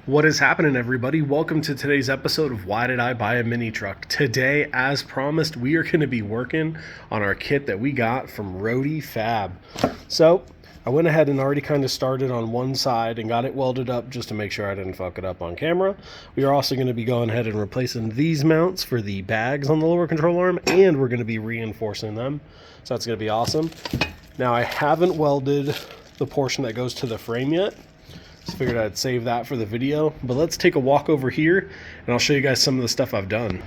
What is happening, everybody? Welcome to today's episode of Why Did I Buy a Mini Truck? Today, as promised, we are going to be working on our kit that we got from Rhode Fab. So I went ahead and already kind of started on one side and got it welded up just to make sure I didn't fuck it up on camera. We are also going to be going ahead and replacing these mounts for the bags on the lower control arm, and we're going to be reinforcing them. So that's going to be awesome. Now, I haven't welded the portion that goes to the frame yet. Just figured I'd save that for the video, but let's take a walk over here and I'll show you guys some of the stuff I've done.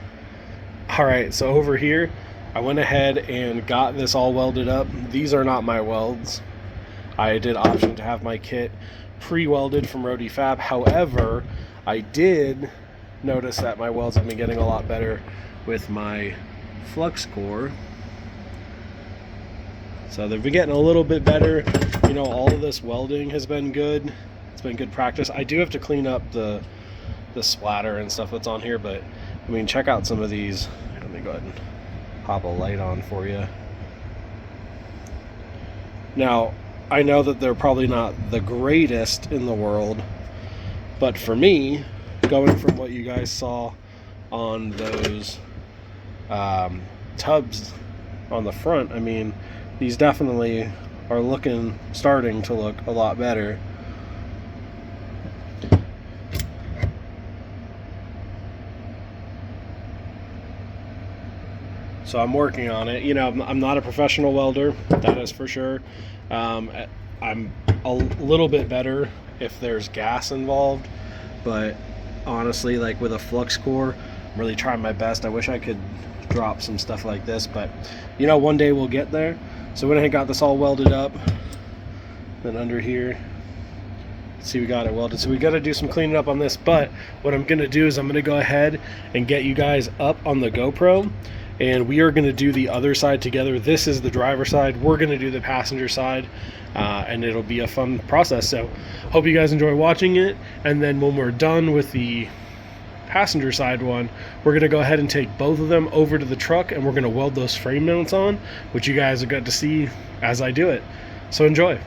Alright, so over here I went ahead and got this all welded up. These are not my welds. I did option to have my kit pre-welded from Rhode Fab. However, I did notice that my welds have been getting a lot better with my flux core. So they've been getting a little bit better. You know, all of this welding has been good. It's been good practice. I do have to clean up the splatter and stuff that's on here, but I mean, check out some of these. Let me go ahead and pop a light on for you. Now, I know that they're probably not the greatest in the world, but for me, going from what you guys saw on those tubs on the front, I mean, these definitely are starting to look a lot better. So I'm working on it. You know, I'm not a professional welder, that is for sure. I'm a little bit better if there's gas involved, but honestly, like with a flux core, I'm really trying my best. I wish I could drop some stuff like this, but you know, one day we'll get there. So when I got this all welded up, then under here, see, we got it welded. So we got to do some cleaning up on this, but what I'm gonna do is I'm gonna go ahead and get you guys up on the GoPro, and we are going to do the other side together. This is the driver side, we're going to do the passenger side, and it'll be a fun process. So hope you guys enjoy watching it, and then when we're done with the passenger side one, we're going to go ahead and take both of them over to the truck, and we're going to weld those frame mounts on, which you guys have got to see as I do it. So enjoy.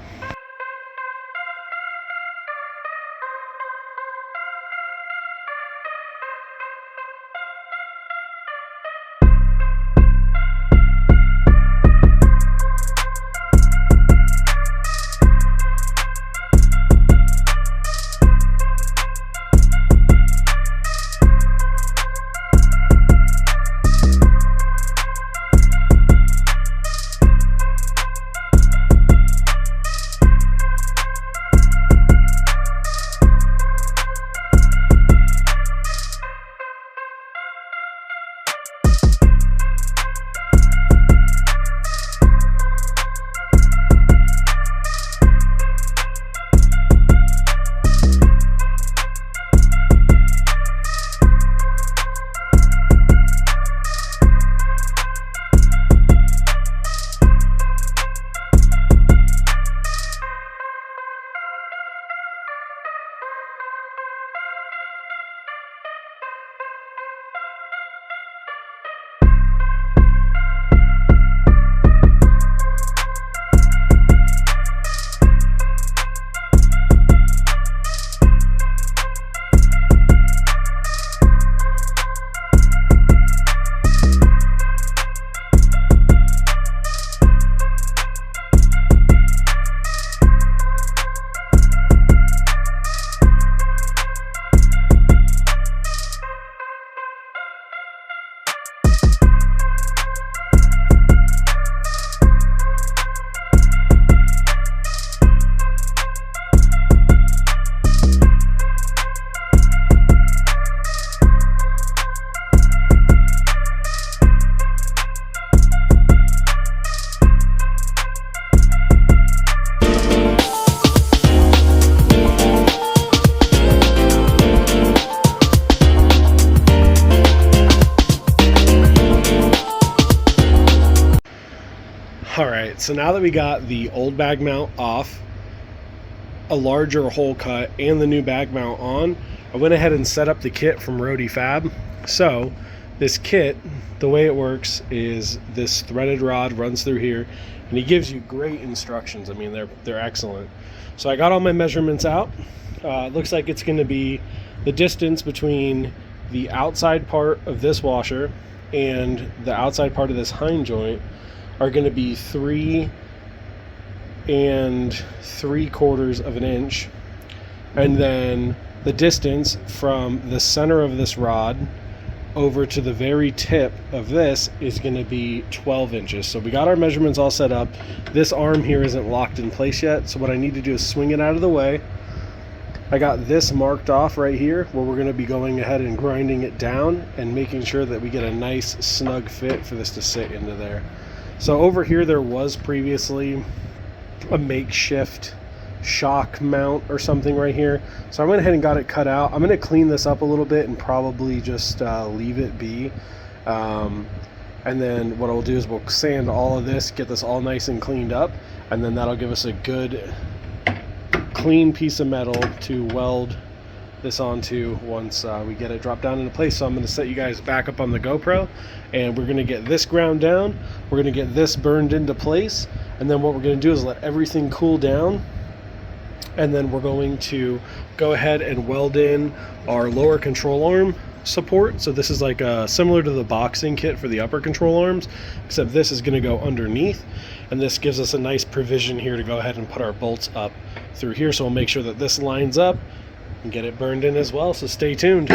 Alright, so now that we got the old bag mount off, a larger hole cut, and the new bag mount on, I went ahead and set up the kit from Rhode Fab. So this kit, the way it works is this threaded rod runs through here, and he gives you great instructions. I mean, they're excellent. So I got all my measurements out. It looks like it's going to be the distance between the outside part of this washer and the outside part of this hind joint are going to be 3 3/4 of an inch, and then the distance from the center of this rod over to the very tip of this is going to be 12 inches. So we got our measurements all set up. This arm here isn't locked in place yet, so what I need to do is swing it out of the way. I got this marked off right here where we're going to be going ahead and grinding it down and making sure that we get a nice snug fit for this to sit into there. So over here there was previously a makeshift shock mount or something right here, so I went ahead and got it cut out. I'm going to clean this up a little bit and probably just leave it be, and then what I'll do is we'll sand all of this, get this all nice and cleaned up, and then that'll give us a good clean piece of metal to weld this onto once we get it dropped down into place. So I'm going to set you guys back up on the GoPro, and we're going to get this ground down, we're going to get this burned into place, and then what we're going to do is let everything cool down, and then we're going to go ahead and weld in our lower control arm support. So this is like similar to the boxing kit for the upper control arms, except this is going to go underneath, and this gives us a nice provision here to go ahead and put our bolts up through here. So we'll make sure that this lines up and get it burned in as well, so stay tuned.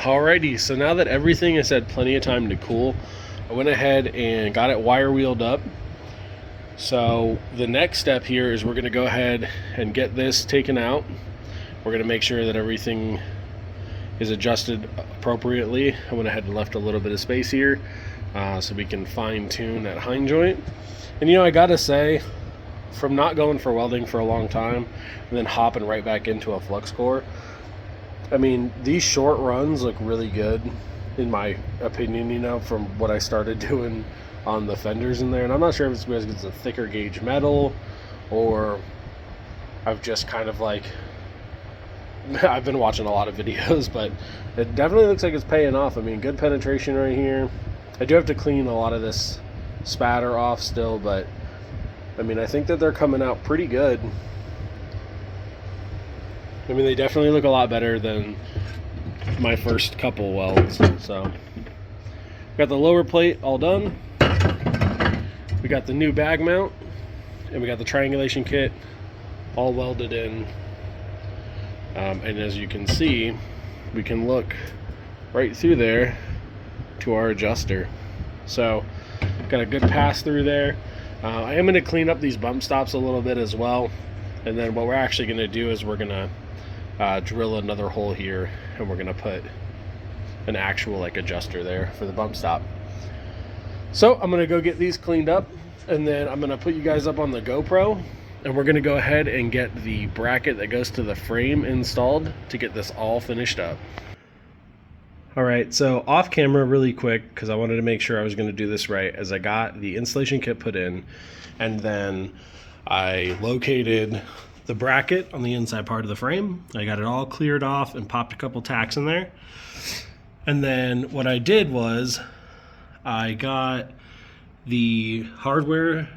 Alrighty, so now that everything has had plenty of time to cool, I went ahead and got it wire wheeled up. So the next step here is we're going to go ahead and get this taken out. We're going to make sure that everything is adjusted appropriately. I went ahead and left a little bit of space here so we can fine tune that hind joint. And you know, I gotta say, from not going for welding for a long time and then hopping right back into a flux core, I mean, these short runs look really good in my opinion, you know, from what I started doing on the fenders in there. And I'm not sure if it's because it's a thicker gauge metal or I've just kind of like, I've been watching a lot of videos, but it definitely looks like it's paying off. I mean, good penetration right here. I do have to clean a lot of this spatter off still, but I mean, I think that they're coming out pretty good. I mean, they definitely look a lot better than my first couple welds. So got the lower plate all done. We got the new bag mount, and we got the triangulation kit all welded in. And as you can see, we can look right through there to our adjuster. So got a good pass through there. I am going to clean up these bump stops a little bit as well, and then what we're actually going to do is we're going to drill another hole here, and we're going to put an actual like adjuster there for the bump stop. So I'm going to go get these cleaned up, and then I'm going to put you guys up on the GoPro, and we're going to go ahead and get the bracket that goes to the frame installed to get this all finished up. All right, so off camera really quick, because I wanted to make sure I was going to do this right, as I got the installation kit put in, and then I located the bracket on the inside part of the frame. I got it all cleared off and popped a couple tacks in there. And then what I did was I got the hardware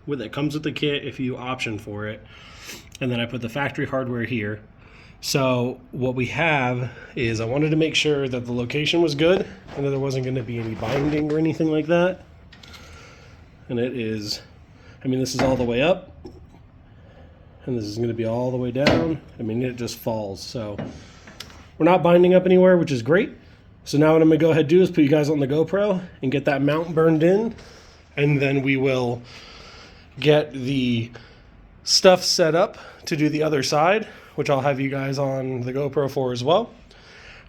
that comes with the kit if you option for it, and then I put the factory hardware here. So what we have is I wanted to make sure that the location was good and that there wasn't going to be any binding or anything like that. And it is, I mean, this is all the way up, and this is going to be all the way down. I mean, it just falls. So we're not binding up anywhere, which is great. So now what I'm going to go ahead and do is put you guys on the GoPro and get that mount burned in, and then we will get the stuff set up to do the other side, which I'll have you guys on the GoPro for as well.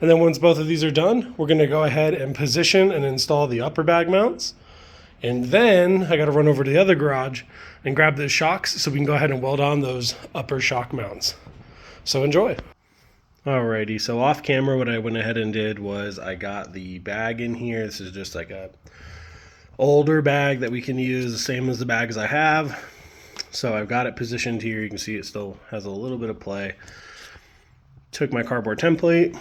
And then once both of these are done, we're going to go ahead and position and install the upper bag mounts. And then I got to run over to the other garage and grab the shocks so we can go ahead and weld on those upper shock mounts. So enjoy. Alrighty, so off camera what I went ahead and did was I got the bag in here. This is just like a older bag that we can use, the same as the bags I have. So I've got it positioned here. You can see it still has a little bit of play. Took my cardboard template.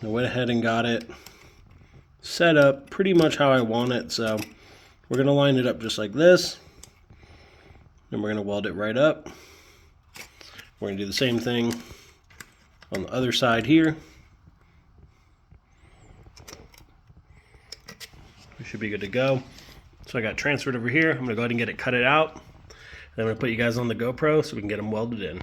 I went ahead and got it set up pretty much how I want it. So we're going to line it up just like this. And we're going to weld it right up. We're going to do the same thing on the other side here. We should be good to go. So I got transferred over here. I'm going to go ahead and get it cut it out. And I'm going to put you guys on the GoPro so we can get them welded in.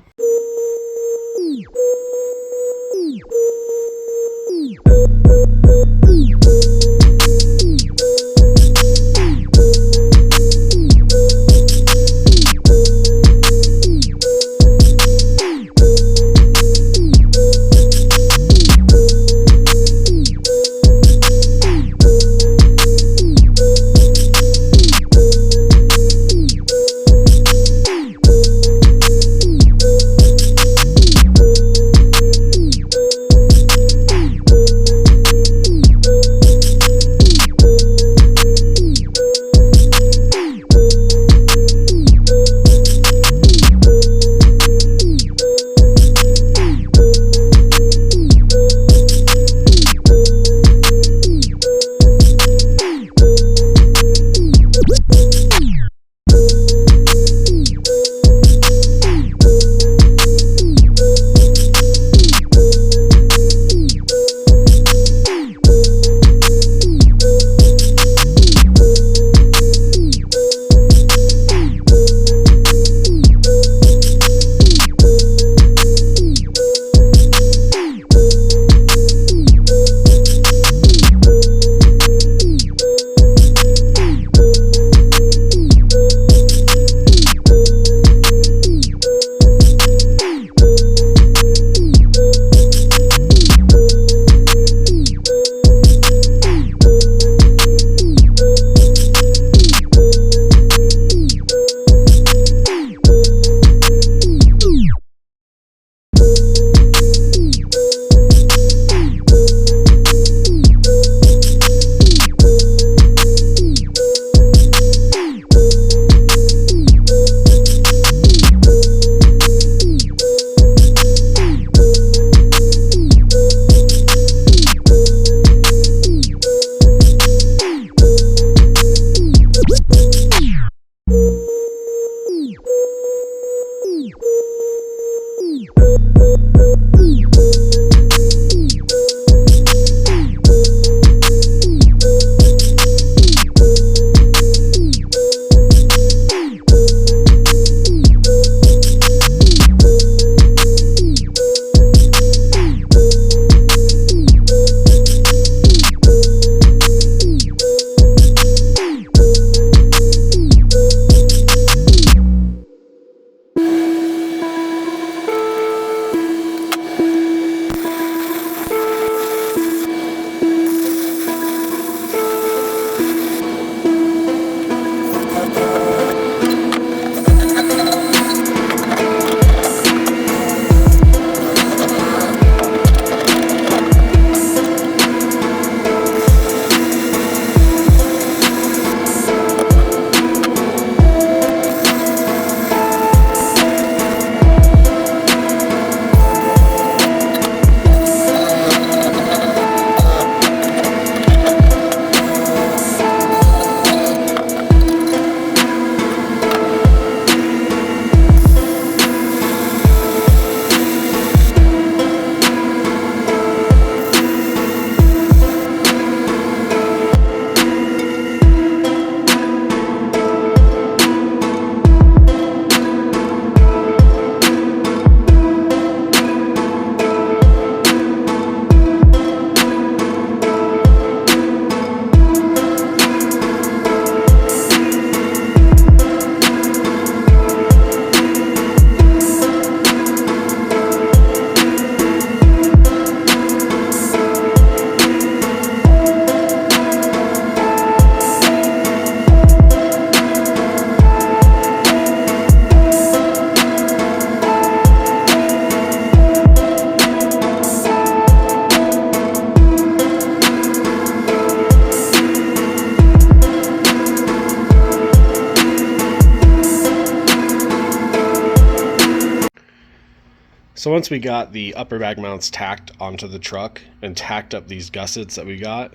So once we got the upper bag mounts tacked onto the truck and tacked up these gussets that we got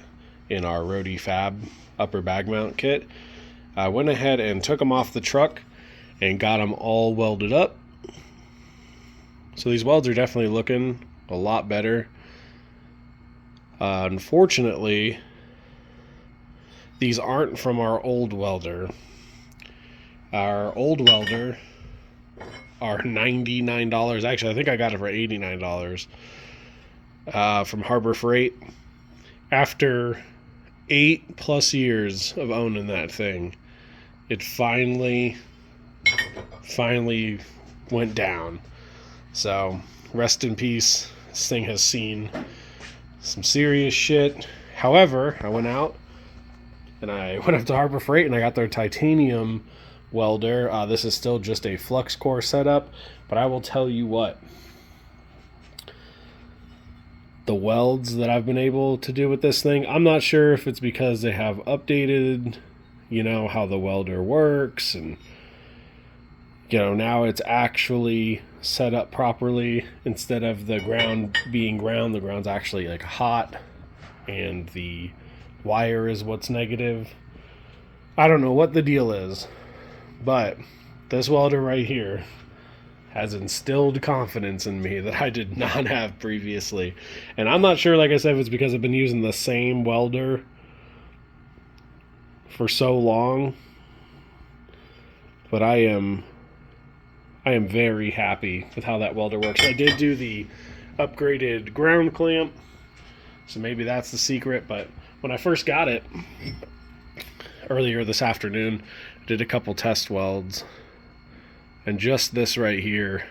in our Rhode Fab upper bag mount kit, I went ahead and took them off the truck and got them all welded up. So these welds are definitely looking a lot better. Unfortunately, these aren't from our old welder. Our old welder are $99. Actually, I think I got it for $89 from Harbor Freight. After 8+ years of owning that thing, it finally went down. So rest in peace. This thing has seen some serious shit. However, I went out and I went up to Harbor Freight and I got their titanium welder. This is still just a flux core setup, but I will tell you what, the welds that I've been able to do with this thing, I'm not sure if it's because they have updated, how the welder works, and now it's actually set up properly. Instead of the ground being ground, the ground's actually like hot and the wire is what's negative. I don't know what the deal is, but this welder right here has instilled confidence in me that I did not have previously. And I'm not sure, like I said, if it's because I've been using the same welder for so long, but I am very happy with how that welder works. I did do the upgraded ground clamp, so maybe that's the secret. But when I first got it earlier this afternoon, I did a couple test welds, and just this right here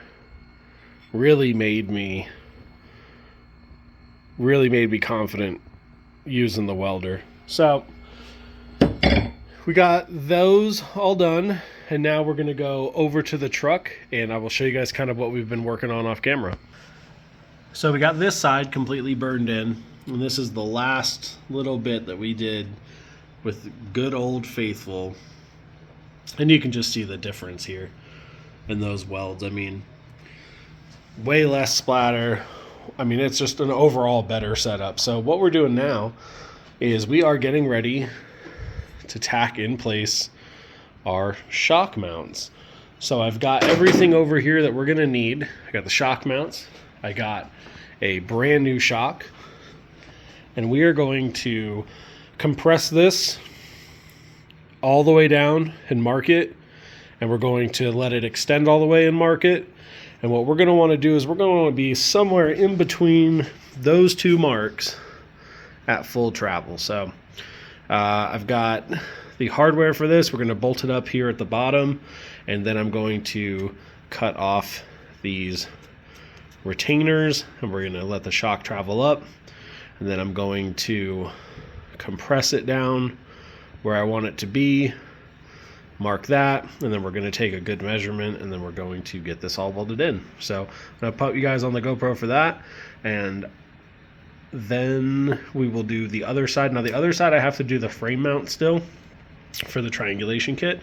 really made me confident using the welder. So we got those all done, and now we're going to go over to the truck and I will show you guys kind of what we've been working on off camera. So we got this side completely burned in, and this is the last little bit that we did with good old faithful, and you can just see the difference here in those welds. I mean, way less splatter. I mean, it's just an overall better setup. So what we're doing now is we are getting ready to tack in place our shock mounts. So I've got everything over here that we're gonna need. I got the shock mounts, I got a brand new shock, and we are going to compress this all the way down and mark it, and we're going to let it extend all the way and mark it. And what we're going to want to do is we're going to want to be somewhere in between those two marks at full travel. So I've got the hardware for this. We're going to bolt it up here at the bottom, and then I'm going to cut off these retainers, and we're going to let the shock travel up, and then I'm going to compress it down where I want it to be, mark that, and then we're going to take a good measurement, and then we're going to get this all welded in. So I'm going to put you guys on the GoPro for that, and then we will do the other side. Now the other side, I have to do the frame mount still for the triangulation kit,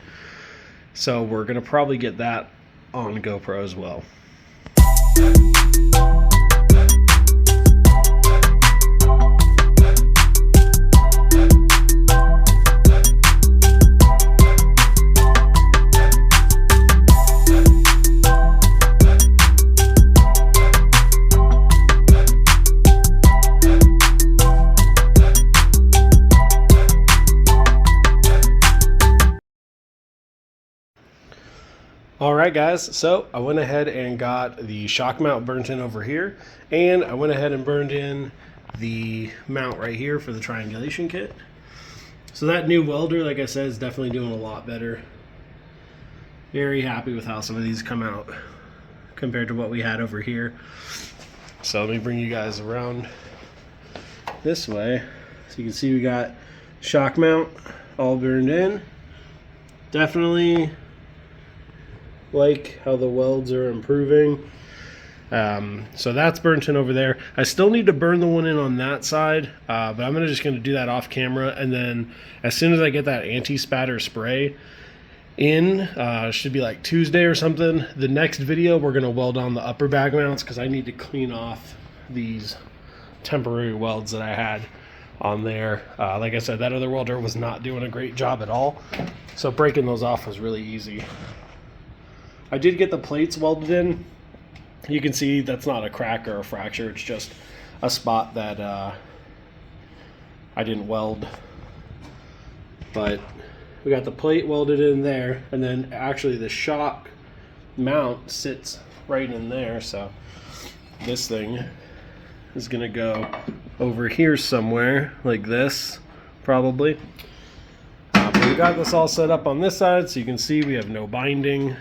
so we're going to probably get that on GoPro as well. Alright guys, so I went ahead and got the shock mount burnt in over here, and I went ahead and burned in the mount right here for the triangulation kit. So that new welder, like I said, is definitely doing a lot better. Very happy with how some of these come out compared to what we had over here. So let me bring you guys around this way. So you can see we got shock mount all burned in. Definitely like how the welds are improving. So that's burnt in over there. I still need to burn the one in on that side, but I'm just going to do that off camera, and then as soon as I get that anti-spatter spray, in. Should be like Tuesday or something. The next video, we're going to weld on the upper bag mounts because I need to clean off these temporary welds that I had on there. Like I said, that other welder was not doing a great job at all, so breaking those off was really easy. I did get the plates welded in. You can see that's not a crack or a fracture, it's just a spot that I didn't weld. But we got the plate welded in there, and then actually the shock mount sits right in there, so this thing is gonna go over here somewhere like this, probably. But we got this all set up on this side, so you can see we have no binding.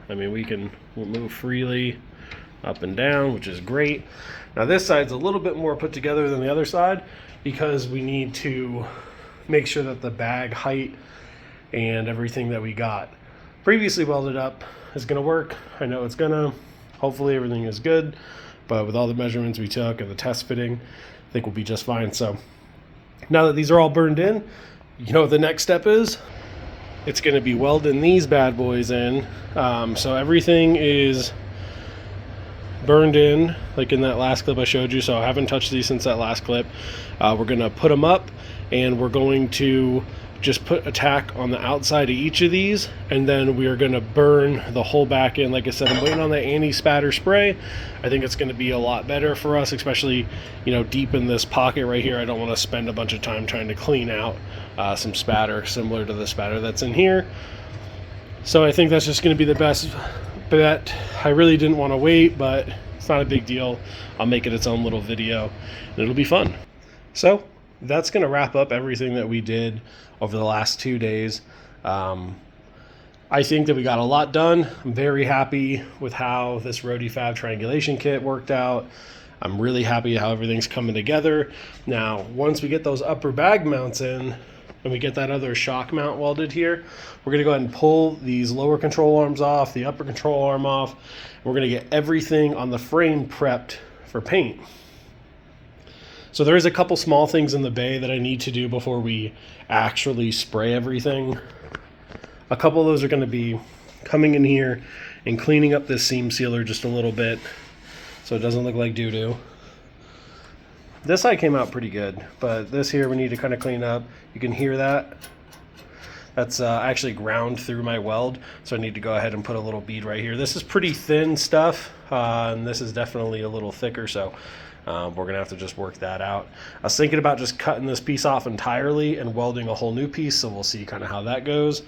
I mean, we'll move freely up and down, which is great. Now this side's a little bit more put together than the other side because we need to make sure that the bag height and everything that we got previously welded up is gonna work. I know it's gonna. Hopefully everything is good, but with all the measurements we took and the test fitting, I think we'll be just fine. So now that these are all burned in, you know what the next step is? It's gonna be welding these bad boys in. So everything is burned in, like in that last clip I showed you, so I haven't touched these since that last clip. We're gonna put them up, and we're going to just put a tack on the outside of each of these, and then we are going to burn the whole back end. Like I said, I'm waiting on the anti-spatter spray. I think it's going to be a lot better for us, especially, you know, deep in this pocket right here. I don't want to spend a bunch of time trying to clean out some spatter similar to the spatter that's in here. So I think that's just going to be the best bet. I really didn't want to wait, but it's not a big deal. I'll make it its own little video and it'll be fun. So that's going to wrap up everything that we did over the last 2 days. I think that we got a lot done. I'm very happy with how this Rhode Fab triangulation kit worked out. I'm really happy how everything's coming together. Now, once we get those upper bag mounts in and we get that other shock mount welded here, we're going to go ahead and pull these lower control arms off, the upper control arm off. We're going to get everything on the frame prepped for paint. So there is a couple small things in the bay that I need to do before we actually spray everything. A couple of those are going to be coming in here and cleaning up this seam sealer just a little bit so it doesn't look like doo-doo. This side came out pretty good, but this here we need to kind of clean up. You can hear that. That's actually ground through my weld, so I need to go ahead and put a little bead right here. This is pretty thin stuff, and this is definitely a little thicker, so we're gonna have to just work that out. I was thinking about just cutting this piece off entirely and welding a whole new piece, so we'll see kind of how that goes.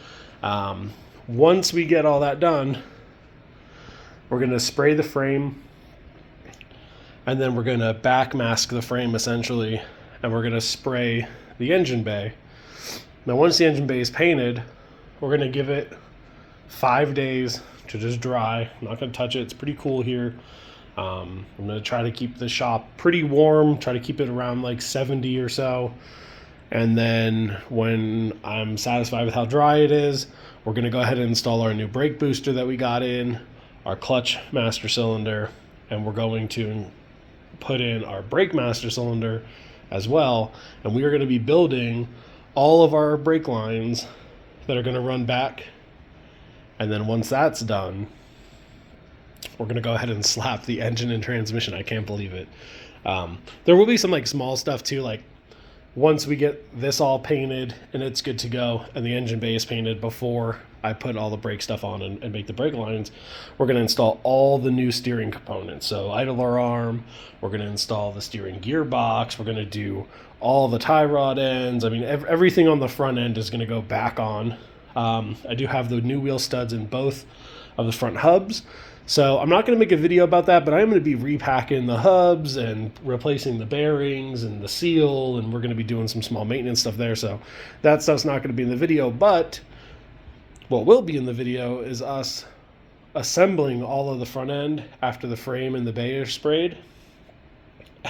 Once we get all that done, we're gonna spray the frame, and then we're gonna back mask the frame essentially, and we're gonna spray the engine bay. Now once the engine bay is painted, we're gonna give it 5 days to just dry. I'm not gonna touch it, it's pretty cool here. I'm going to try to keep the shop pretty warm, try to keep it around like 70 or so. And then when I'm satisfied with how dry it is, we're going to go ahead and install our new brake booster that we got in, our clutch master cylinder, and we're going to put in our brake master cylinder as well. And we are going to be building all of our brake lines that are going to run back. And then once that's done, we're going to go ahead and slap the engine and transmission. I can't believe it. There will be some like small stuff too, like once we get this all painted and it's good to go and the engine bay is painted before I put all the brake stuff on and make the brake lines, we're going to install all the new steering components. So idler arm, we're going to install the steering gearbox, we're going to do all the tie rod ends. I mean, everything on the front end is going to go back on. I do have the new wheel studs in both of the front hubs. So I'm not going to make a video about that, but I am going to be repacking the hubs and replacing the bearings and the seal, and we're going to be doing some small maintenance stuff there. So that stuff's not going to be in the video, but what will be in the video is us assembling all of the front end after the frame and the bay are sprayed.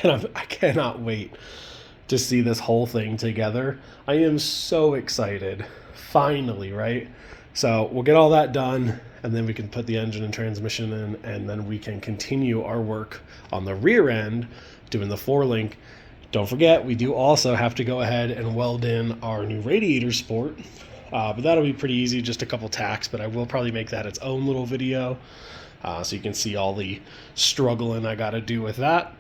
And I cannot wait to see this whole thing together. I am so excited. Finally, right? So we'll get all that done, and then we can put the engine and transmission in, and then we can continue our work on the rear end doing the 4-link. Don't forget, we do also have to go ahead and weld in our new radiator support But that'll be pretty easy, just a couple tacks, but I will probably make that its own little video, so you can see all the struggling I got to do with that.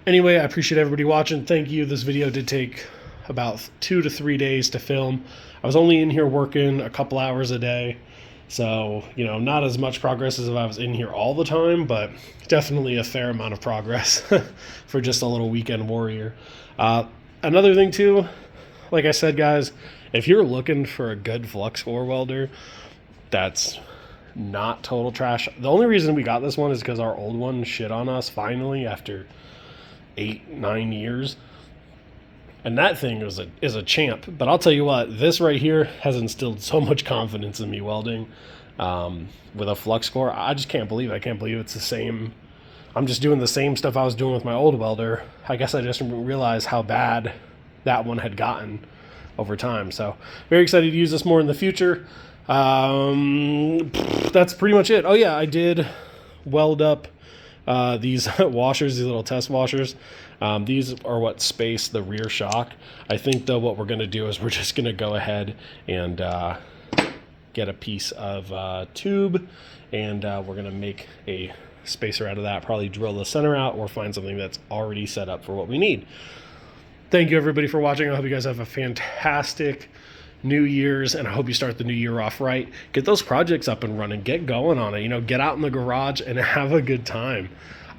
Anyway, I appreciate everybody watching. Thank you. This video did take about 2 to 3 days to film. I was only in here working a couple hours a day, so, you know, not as much progress as if I was in here all the time, but definitely a fair amount of progress for just a little weekend warrior. Another thing too, like I said, guys, if you're looking for a good flux core welder that's not total trash, the only reason we got this one is because our old one shit on us finally after 8-9 years, and that thing is a champ. But I'll tell you what, this right here has instilled so much confidence in me welding with a flux core. I just can't believe it's the same. I'm just doing the same stuff I was doing with my old welder. I guess I just realized how bad that one had gotten over time. So very excited to use this more in the future. That's pretty much it. Oh yeah, I did weld up these washers, these little test washers. These are what space the rear shock. I think though what we're going to do is we're just going to go ahead and get a piece of tube, and we're going to make a spacer out of that, probably drill the center out or find something that's already set up for what we need. Thank you everybody for watching. I hope you guys have a fantastic New Year's, and I hope you start the new year off right. Get those projects up and running, get going on it, you know, get out in the garage and have a good time.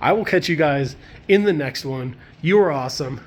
I will catch you guys in the next one. You are awesome.